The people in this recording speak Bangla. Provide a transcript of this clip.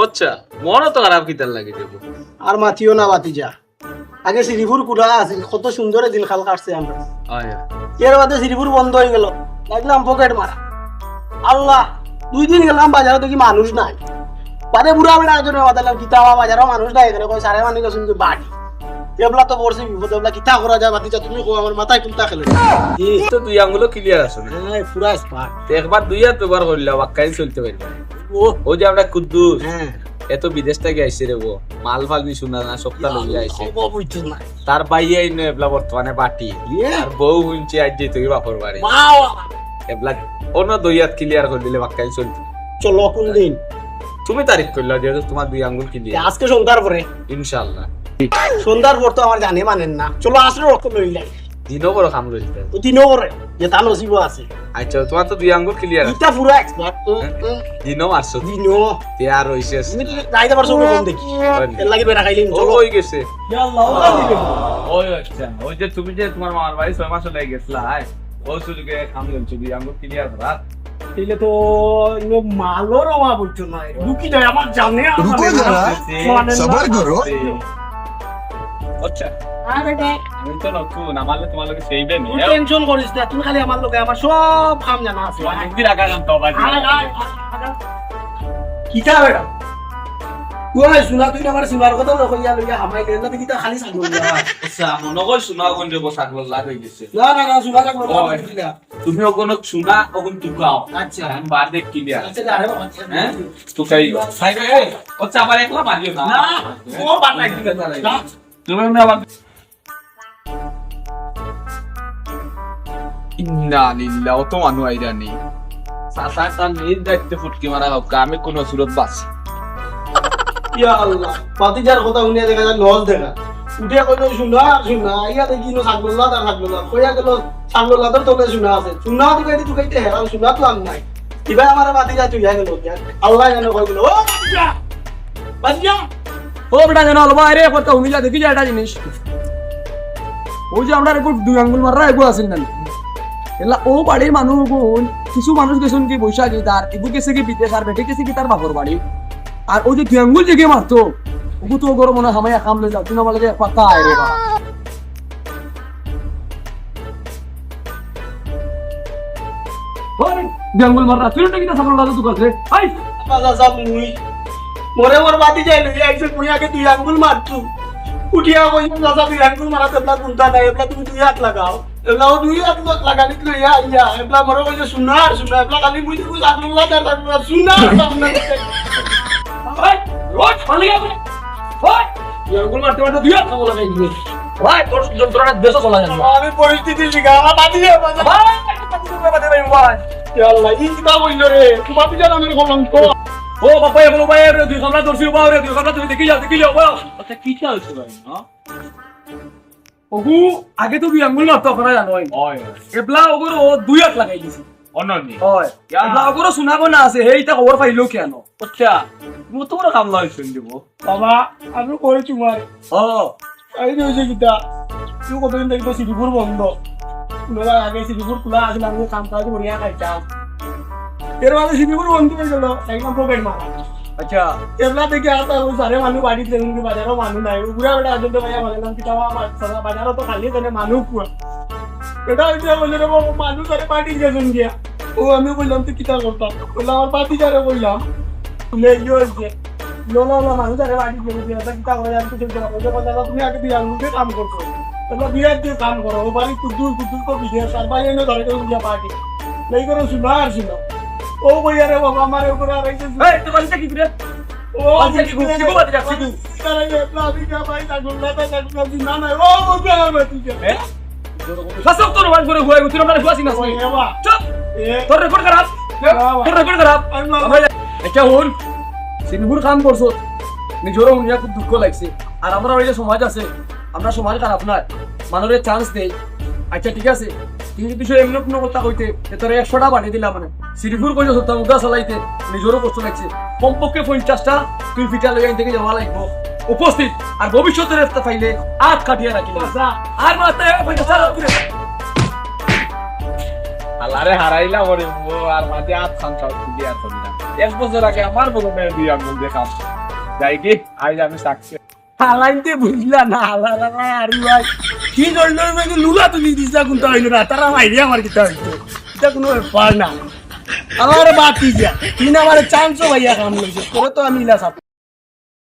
আচ্ছা মনও তো খারাপ কিতার লাগে দেবো। আর মাতিও না বাতিজা, আগে শ্রীপুর কুড়া আছিল, কত সুন্দর দিন খাল কাটছে আমরা। আয়া এর বাদে শ্রীপুর বন্ধ হয়ে গেল, লাগলাম পকেট মারা। আল্লাহ, 2 দিন গেলাম বাজারে, দেখি মানুষ নাই। বাদে বুড়া বেড়া একজনের বাদালাম, কিতা বাজারও মানুষ নাই, এখানে কয় সারে মানে গেছেন বাড়ি। এবলা তো পড়ছে বিপদ, এবলা কিতা করা যায় বাতিজা, তুমি কো আমার মাথায় কুলতা খেলে। তো দুই আঙ্গুলো ক্লিয়ার আছে না, হ্যাঁ পুরা স্পার্ট। একবার 2 হাত ব্যবহার করলে বাক্কাই চলতে পারবে। ও ও যে আমরা কুদ্দুস হ্যাঁ, এত বিদেশ থেকে আইছে রে, ও মাল ফাল নি শুনা না, সপ্তাহ লইয়া আইছে। ও বুঝছ না। তার বাইয়ে আইনো এবলা বর্তমানে বাটি, আর বউ হুনছে আজ যে তুই বাপর বাড়ি বাও, এবলা অন্য 2 হাত ক্লিয়ার করে দিলে বাক্কাই চলতে। চলো কোন দিন? তুমি তারিখ করলে যেহেতু তোমার 2 আঙ্গুল ক্লিয়ার, আজকে সন্ধ্যার পরে। ইনশাআল্লাহ। সন্ধ্যার পর তো আমার জানে মানেন না, চলো আসলে রক্ত লইলাই। দিনও বড় কাম লইতে। তো দিনও পরে যে তা নসিব আছে। আচ্ছা তোমার তো 2 আঙ্গুল ক্লিয়ার আছে, ইটা পুরা এক্সপার্ট। দিনও মারছো দিনও তে আর হইছে। তুমি যাইতে পারছো কখন দেখি, এর লাগি বেড়া খাইলেন। ও চলো হই গেছে। ইয়া আল্লাহ, ওটা দিবে। ওই আচ্ছা ওই যে তুমি যে তোমার মামার বাড়ি 6 মাস হয়ে গেছলা, ও সুযোগে কাম লইছো 2 আঙ্গুল ক্লিয়ার রাত। তাইলে তো ইনো মালর অভাব হইতো না, রুকি যায় আমার জানে। रुको जरा सबर करो। আচ্ছা আরে দেখ, আমি তো নতুন, আমার তোমার লগে সেইবে নি। টেনশন করিস না, তুমি খালি আমার লগে, আমার সব কাম জানা আছে। একদিন আগা জানতো বাজি। কিটা বেটা ওই শুনা, তুই আমার সিমার কথা কইয়া লইয়া হামাই দেন না, কিটা খালি সাগল না। আচ্ছা মনে কর শোনা কোন দেব সাকল লাগাই গেছে। না না না, শুনা যাক না। তুমি ওগুলো শোনা ওগুন তুকাও। আচ্ছা আমি বার দেখ ক্লিয়ার। আচ্ছা আরে বাবা, হ্যাঁ তুকাই সাইবে। আচ্ছা আবার একলা মারিও না। না ও বাটা কি না। তুমি না আবার ইন্না লিল্লাহ, তো মানু আইরানি সাসা কান নিজ দায়িত্ব ফুটকি মারা হোক, আমি কোন সুরত বাস। ইয়া আল্লাহ, পাতিজার কথা শুনিয়া দেখা যায় লস দেখা। উঠিয়া কইল শুনা শুনা, ইয়া দেখি নো সাগললা তার সাগললা কইয়া গেল, সাগললা তোর তোকে শুনা আছে, শুনা তো কইতে তুই কইতে হেরান, শুনা তো আম নাই। ইবা আমার পাতিজা তুই গেল, আল্লাহ জানে কইল। ও পাতিজা পাতিজা, ও বেটা জানো আলবা আরে কথা হুমিলা দেখি যা এটা জিনিস ওই যে আমরা একটু 2 আঙ্গুল মাররা এগো আছিল না এলা ও বাড়ির মানুষ গুণ কিছু মানুষ গেছেন কি বৈশাখী তার এগু গেছে কি বিদেশ, আর বেটে গেছে কি তার বাপর বাড়ি। আর ওই যে 2 আঙ্গুল জেগে মারতো ওগু তো গরম মনে হামাইয়া কাম লই যাও, তুই আমার লাগে পাতা আয় রে বা ওই 2 আঙ্গুল মাররা তুই না কিনা সামনে লাগা তুই কাছে আই বাজা সব মুই মোরে মোর পাতিজা লইয়া আইছে, মুই আগে 2 আঙ্গুল মারতু। উঠিয়া কইল দাদা 2 আঙ্গুল মারা তেবলা কোনটা নাই, এবলা তুমি 2 হাত লাগাও। এবলা 2 হাত লাগানি লইয়া আইয়া, এবলা মোরে কইছে শুনা শুনা, এবলা খালি মুই তো সাগললা তার সাগললা শুনা সামনে। ওই রোজ ভালো লাগে ওই 2 আঙ্গুল মারতে মারতে 2 হাত খাবো লাগাই দিবি ভাই, তোর যন্ত্রণা দেশে চলা যাবে আমি পরিস্থিতি শিখা আমার পাতিজা বাজা। ইয়া আল্লাহ, ই কিবা কইল রে, তোমার পাতিজা নামের কলঙ্ক। ও বাবা এগুলো ভাই রে 2 কামলা ধরছি বাবা রে 2 কামলা তুমি দেখি যাও বাবা। আচ্ছা কি চলছে ভাই? হ্যাঁ ওগু আগে তো 2 আঙ্গুল মারতো করা জানো ওই এবলা ওগুর ও 2 হাত লাগাই দিছে অননি। হয় এবলা ওগুর শোনাবো না আছে হেইটা খবর পাইলো কেন। আচ্ছা তুমি তো বড় কাম লই শুন দিব। বাবা আমি করেছি মার, ও এই হয়েছে কিতা, তুই কতদিন দেখবো শ্রীপুর বন্ধ, খোলা আগে শ্রীপুর খোলা আসলে আমি কাম কাজ করিয়া খাইতাম। এর মাঝে শ্রীপুর বন্ধ হয়ে গেল, একদম পকেট মারা। আচ্ছা এবলা থেকে আর সারে মানুষ বাড়িতে দেখুন, বাজারও মানুষ নাই, ঘুরা বেড়া আজ ভাইয়া বললাম কিতা বাজারও তো খালি তাহলে মানুষ পুয়া এটা হচ্ছে বলে রে বাবা, মানুষ আরে পার্টি গেছেন গিয়া। ও আমি বললাম তুই কিতা করতাম, বললাম আমার পার্টি যারে বললাম তুলে ইয়ে হয়েছে মানুষ আরে বাড়ি গেছে কিতা করে আর কিছু তুমি আগে 2 আঙ্গুলকে কাম করছো, তোমরা বিরাট দিয়ে কাম করো, ও বাড়ি কুদ্দুর কুদ্দুর তো বিদেশ আর বাইরে এনে ধরে কেউ পার্টি এই করে শুনো আর শুনো। ও বইয়া রে বাবা আমার উপরে আর এই এই তো বালিটা কি করে ও আচ্ছা কি গুছি গো বাদ রাখছি তুই করে প্লাবি কা ভাই সাগললা তা না না ও বলবে আমার তুই হ্যাঁ সব তোর ওয়ান করে হই তুই আমরা ফুয়াছি না ওই বাবা চুপ এ তোর রেকর্ড খারাপ তোর রেকর্ড খারাপ এটা হল সিনপুর কাম করছো নিজেরও উনিয়া খুব দুঃখ লাগছে। আর আমরা ওই যে সমাজ আছে, আমরা সমাজ খারাপ না, মানুষের চান্স দেই। আচ্ছা ঠিক আছে, তুমি যদি এমনি কোনো কথা কইতে তোর 100টা বানিয়ে দিলাম মানে শ্রীপুর কইছো তোর মুখা চালাইতে নিজেরও কষ্ট লাগছে। কমপক্ষে 50টা তুই ফিটা লগাই থেকে যাওয়া লাগবো উপস্থিত, আর ভবিষ্যতের একটা পাইলে আট কাটিয়ে রাখিলে আর মাত্র 50টা আলারে হারাইলা ওরে, ও আর মাঝে আত খান চাও দিয়া তো না। 1 বছর আগে আমার বদলে দিয়ে আঙ্গুল দেখাম যাই কি আজ আমি সাকসেস হালাইতে বুঝলা না হালালা আর ভাই কি করলো মানে লুলা তুলি দিছা কোনটা হইলো না তারা মাইরিয়া আমার কিতা হইতো এটা কোনো ব্যাপার না আমার বাতি যা তিন আমার চান্সও ভাইয়া কাম লইছে তোরে তো আমি ইলা